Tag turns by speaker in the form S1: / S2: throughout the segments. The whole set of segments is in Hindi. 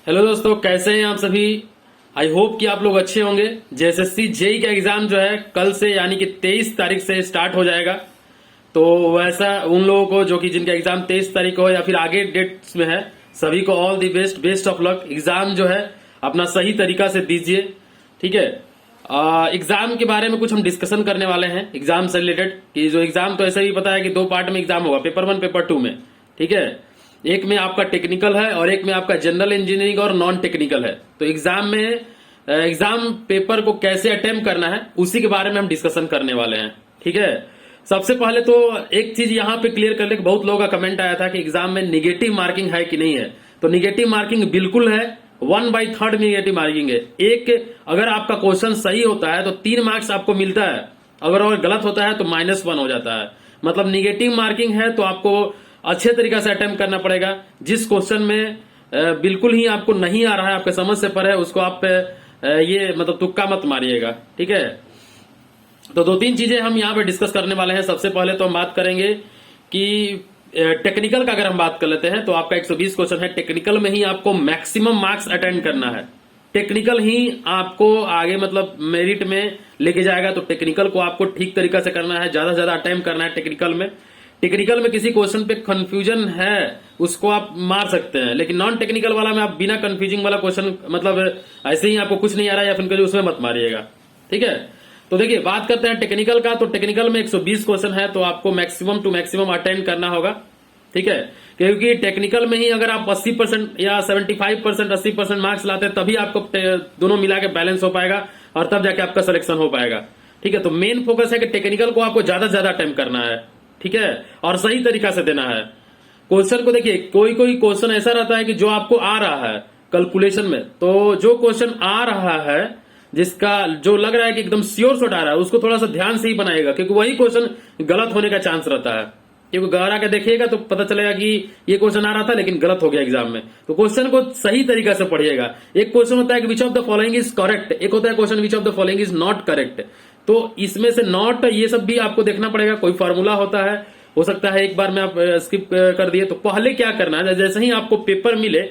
S1: हेलो दोस्तों, कैसे हैं आप सभी। आई होप कि आप लोग अच्छे होंगे। जेएसएससी जेई का एग्जाम जो है कल से यानी कि 23 तारीख से स्टार्ट हो जाएगा। तो वैसा उन लोगों को जो कि जिनका एग्जाम 23 तारीख को हो या फिर आगे डेट्स में है, सभी को all the best, best of luck. Exam जो है अपना सही तरीका से दीजिए, ठीक है। एग्जाम के बारे में कुछ हम डिस्कशन करने वाले हैं एग्जाम से रिलेटेड। कि जो एग्जाम तो ऐसे भी पता है कि 2 पार्ट में एग्जाम होगा, पेपर 1 पेपर 2 में, ठीक है। एक में आपका टेक्निकल है और एक में आपका जनरल इंजीनियरिंग और नॉन टेक्निकल है। तो एग्जाम में एग्जाम पेपर को कैसे अटेम्प्ट करना है उसी के बारे में हम डिस्कशन करने वाले हैं, ठीक है। सबसे पहले तो एक चीज यहाँ पे क्लियर कर ले, बहुत लोगों का कमेंट आया था कि एग्जाम में निगेटिव मार्किंग है कि नहीं है। तो निगेटिव मार्किंग बिल्कुल है, 1/3 निगेटिव मार्किंग है। एक अगर आपका क्वेश्चन सही होता है तो 3 मार्क्स आपको मिलता है, अगर गलत होता है तो -1 हो जाता है। मतलब निगेटिव मार्किंग है तो आपको अच्छे तरीका से अटेम्प्ट करना पड़ेगा। जिस क्वेश्चन में बिल्कुल ही आपको नहीं आ रहा है, आपके समझ से परे है, उसको आप ये मतलब तुक्का मत मारिएगा, ठीक है। तो 2-3 चीजें हम यहाँ पे डिस्कस करने वाले हैं। सबसे पहले तो हम बात करेंगे कि टेक्निकल का अगर हम बात कर लेते हैं तो आपका 120 क्वेश्चन है। टेक्निकल में ही आपको मैक्सिमम मार्क्स अटेंड करना है। टेक्निकल ही आपको आगे मतलब मेरिट में लेके जाएगा। तो टेक्निकल को आपको ठीक तरीका से करना है, ज्यादा से ज्यादा अटेम्प्ट करना है टेक्निकल में। टेक्निकल में किसी क्वेश्चन पे कंफ्यूजन है उसको आप मार सकते हैं, लेकिन नॉन टेक्निकल वाला में आप बिना कंफ्यूजिंग वाला क्वेश्चन मतलब ऐसे ही आपको कुछ नहीं आ रहा है या फिर उसमें मत मारिएगा, ठीक है। तो देखिए बात करते हैं टेक्निकल का। तो टेक्निकल में 120 क्वेश्चन है तो आपको मैक्सिमम टू मैक्सिमम अटेंड करना होगा, ठीक है। क्योंकि टेक्निकल में ही अगर आप 80% या 75% 80% मार्क्स लाते हैं तभी आपको दोनों मिला के बैलेंस हो पाएगा और तब जाके आपका सिलेक्शन हो पाएगा, ठीक है। तो मेन फोकस है कि टेक्निकल को आपको ज्यादा से ज्यादा अटेम्प्ट करना है, ठीक है, और सही तरीका से देना है। क्वेश्चन को देखिए, कोई कोई क्वेश्चन ऐसा रहता है कि जो आपको आ रहा है कैलकुलेशन में, तो जो क्वेश्चन आ रहा है जिसका जो लग रहा है कि एकदम श्योर शॉट आ रहा है उसको थोड़ा सा ध्यान से ही बनाएगा, क्योंकि वही क्वेश्चन गलत होने का चांस रहता है। क्योंकि घर आके देखिएगा तो पता चलेगा कि ये क्वेश्चन आ रहा था लेकिन गलत हो गया एग्जाम में। तो क्वेश्चन को सही तरीका से पढ़िएगा। एक क्वेश्चन होता है कि which of the following is correct, एक होता है question which of the following is not correct. तो इसमें से नॉट ये सब भी आपको देखना पड़ेगा। कोई फॉर्मूला होता है, हो सकता है एक बार में आप स्किप कर दिए। तो पहले क्या करना है, जैसे ही आपको पेपर मिले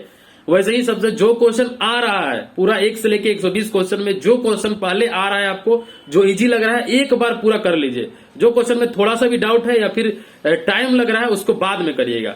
S1: वैसे ही सबसे जो क्वेश्चन आ रहा है पूरा 1 से लेके 120 क्वेश्चन में जो क्वेश्चन पहले आ रहा है आपको जो इजी लग रहा है एक बार पूरा कर लीजिए। जो क्वेश्चन में थोड़ा सा भी डाउट है या फिर टाइम लग रहा है उसको बाद में करिएगा।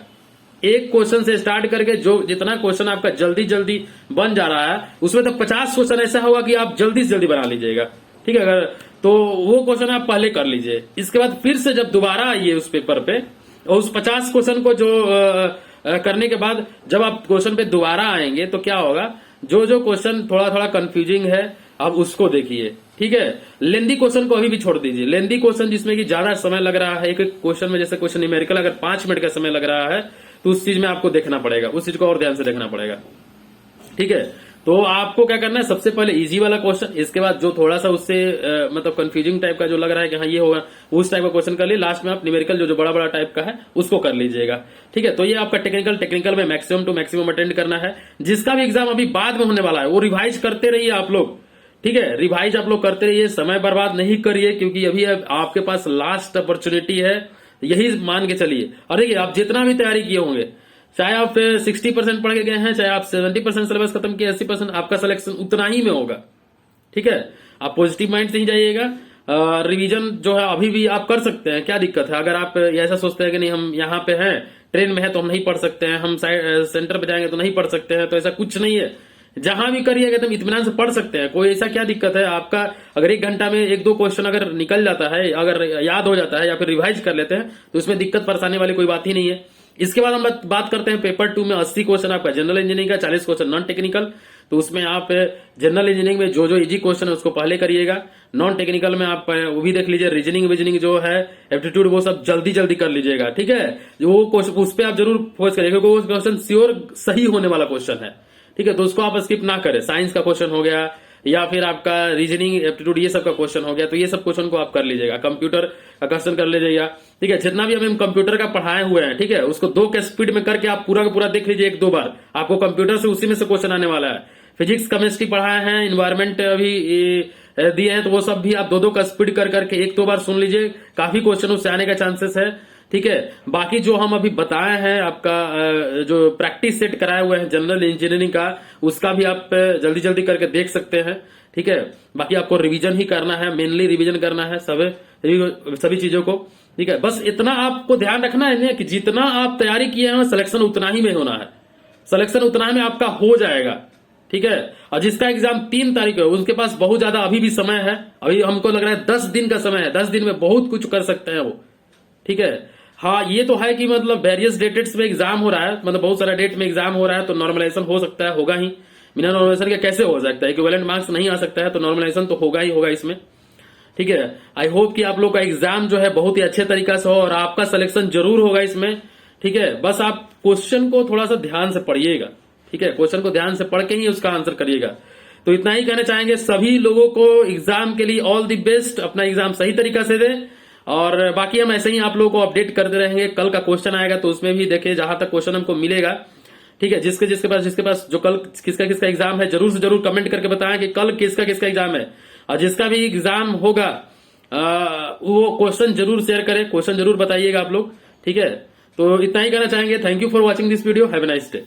S1: एक क्वेश्चन से स्टार्ट करके जो जितना क्वेश्चन आपका जल्दी जल्दी बन जा रहा है उसमें तो 50 क्वेश्चन ऐसा होगा कि आप जल्दी से जल्दी बना लीजिएगा, ठीक है। अगर तो वो क्वेश्चन आप पहले कर लीजिए। इसके बाद फिर से जब दोबारा आइए उस पेपर पे और उस 50 क्वेश्चन को जो करने के बाद जब आप क्वेश्चन पे दोबारा आएंगे तो क्या होगा, जो जो क्वेश्चन थोड़ा थोड़ा कंफ्यूजिंग है अब उसको देखिए, ठीक है। लेंदी क्वेश्चन को अभी भी छोड़ दीजिए। लेंदी क्वेश्चन जिसमें कि ज्यादा समय लग रहा है, एक क्वेश्चन में जैसे क्वेश्चन न्यूमेरिकल अगर 5 मिनट का समय लग रहा है तो उस चीज में आपको देखना पड़ेगा, उस चीज को और ध्यान से देखना पड़ेगा, ठीक है। तो आपको क्या करना है, सबसे पहले इजी वाला क्वेश्चन, इसके बाद जो थोड़ा सा उससे मतलब कंफ्यूजिंग टाइप का जो लग रहा है कि हाँ ये होगा उस टाइप का क्वेश्चन कर लिए। लास्ट में आप न्यूमेरिकल जो बड़ा बड़ा टाइप का है उसको कर लीजिएगा, ठीक है। तो ये आपका टेक्निकल में मैक्सिमम टू मैक्सिमम अटेंड करना है। जिसका भी एग्जाम अभी बाद में होने वाला है वो रिवाइज करते रहिए आप लोग, ठीक है। रिवाइज आप लोग करते रहिए, समय बर्बाद नहीं करिए, क्योंकि अभी आपके पास लास्ट अपॉर्चुनिटी है, यही मान के चलिए। और देखिए आप जितना भी तैयारी किए होंगे, चाहे आप 60% पढ़ के गए हैं, चाहे आप 70% सिलेबस खत्म किए, 80%, आपका सिलेक्शन उतना ही में होगा, ठीक है। आप पॉजिटिव माइंड से ही जाइएगा। रिवीजन जो है अभी भी आप कर सकते हैं, क्या दिक्कत है। अगर आप ऐसा सोचते हैं कि नहीं हम यहाँ पे हैं, ट्रेन में है तो हम नहीं पढ़ सकते हैं, हम सेंटर पे जाएंगे तो नहीं पढ़ सकते हैं, तो ऐसा कुछ नहीं है। जहां भी करिएगा एकदम इत्मीनान से पढ़ सकते हैं। कोई ऐसा क्या दिक्कत है आपका, अगर 1 घंटा में 1-2 क्वेश्चन अगर निकल जाता है, अगर याद हो जाता है या फिर रिवाइज कर लेते हैं तो उसमें दिक्कत परेशानी वाली कोई बात ही नहीं है। इसके बाद हम बात करते हैं पेपर 2 में 80 क्वेश्चन आपका जनरल इंजीनियरिंग का, 40 क्वेश्चन नॉन टेक्निकल। तो उसमें आप जनरल इंजीनियरिंग में जो जो इजी क्वेश्चन है उसको पहले करिएगा। नॉन टेक्निकल में आप वो भी देख लीजिए, रीजनिंग जो है, एप्टीट्यूड, वो सब जल्दी जल्दी कर लीजिएगा, ठीक है। वो क्वेश्चन उस पर आप जरूर फोकस करिएगा, क्योंकि वो क्वेश्चन श्योर सही होने वाला क्वेश्चन है, ठीक है। तो उसको आप स्किप ना करें। साइंस का क्वेश्चन हो गया या फिर आपका रीजनिंग, एप्टीट्यूड, ये सब का क्वेश्चन हो गया, तो ये सब क्वेश्चन को आप कर लीजिएगा। कंप्यूटर का क्वेश्चन कर लीजिएगा, ठीक है। जितना भी हम कंप्यूटर का पढ़ाए हुए हैं, ठीक है, उसको 2 के स्पीड में करके आप पूरा का पूरा देख लीजिए 1-2 बार। आपको कंप्यूटर से उसी में से क्वेश्चन आने वाला है। फिजिक्स केमिस्ट्री पढ़ाए हैं, इन्वायरमेंट अभी दिए हैं, तो वो सब भी आप 2-2 का स्पीड कर करके 1-2 बार सुन लीजिए। काफी क्वेश्चन उससे आने का चांसेस है, ठीक है। बाकी जो हम अभी बताए हैं आपका जो प्रैक्टिस सेट कराए हुए हैं जनरल इंजीनियरिंग का, उसका भी आप जल्दी जल्दी करके देख सकते हैं। ठीक है। बाकी आपको रिवीजन ही करना है, मेनली रिवीजन करना है सभी चीजों को। ठीक है। बस इतना आपको ध्यान रखना है कि जितना आप तैयारी किए हैं सिलेक्शन उतना ही में होना है, सिलेक्शन उतना ही में आपका हो जाएगा। ठीक है। और जिसका एग्जाम 3 तारीख है उनके पास बहुत ज्यादा अभी भी समय है, अभी हमको लग रहा है 10 दिन का समय है, 10 दिन में बहुत कुछ कर सकते हैं वो। ठीक है। हाँ ये तो है कि मतलब वेरियस डेट्स में एग्जाम हो रहा है, मतलब बहुत सारा डेट में एग्जाम हो रहा है, तो नॉर्मलाइजेशन हो सकता है, होगा ही। बिना नॉर्मलाइजेशन के कैसे हो सकता है, इक्विवेलेंट मार्क्स नहीं आ सकता है, तो नॉर्मलाइजेशन तो होगा ही होगा इसमें। ठीक है। आई होप कि आप लोग का एग्जाम जो है बहुत ही अच्छे तरीका से हो और आपका सिलेक्शन जरूर होगा इसमें। ठीक है। बस आप क्वेश्चन को थोड़ा सा ध्यान से पढ़िएगा। ठीक है। क्वेश्चन को ध्यान से पढ़ के ही उसका आंसर करिएगा। तो इतना ही कहना चाहेंगे, सभी लोगों को एग्जाम के लिए ऑल द बेस्ट, अपना एग्जाम सही तरीका से दें। और बाकी हम ऐसे ही आप लोगों को अपडेट करते रहेंगे। कल का क्वेश्चन आएगा तो उसमें भी देखिए, जहां तक क्वेश्चन हमको मिलेगा। ठीक है। जिसके पास जो कल किसका एग्जाम है जरूर से जरूर कमेंट करके बताएं कि कल किसका एग्जाम है। और जिसका भी एग्जाम होगा वो क्वेश्चन जरूर शेयर करें, क्वेश्चन जरूर बताइएगा आप लोग। ठीक है। तो इतना ही कहना चाहेंगे। Thank you for watching this video. Have a nice day.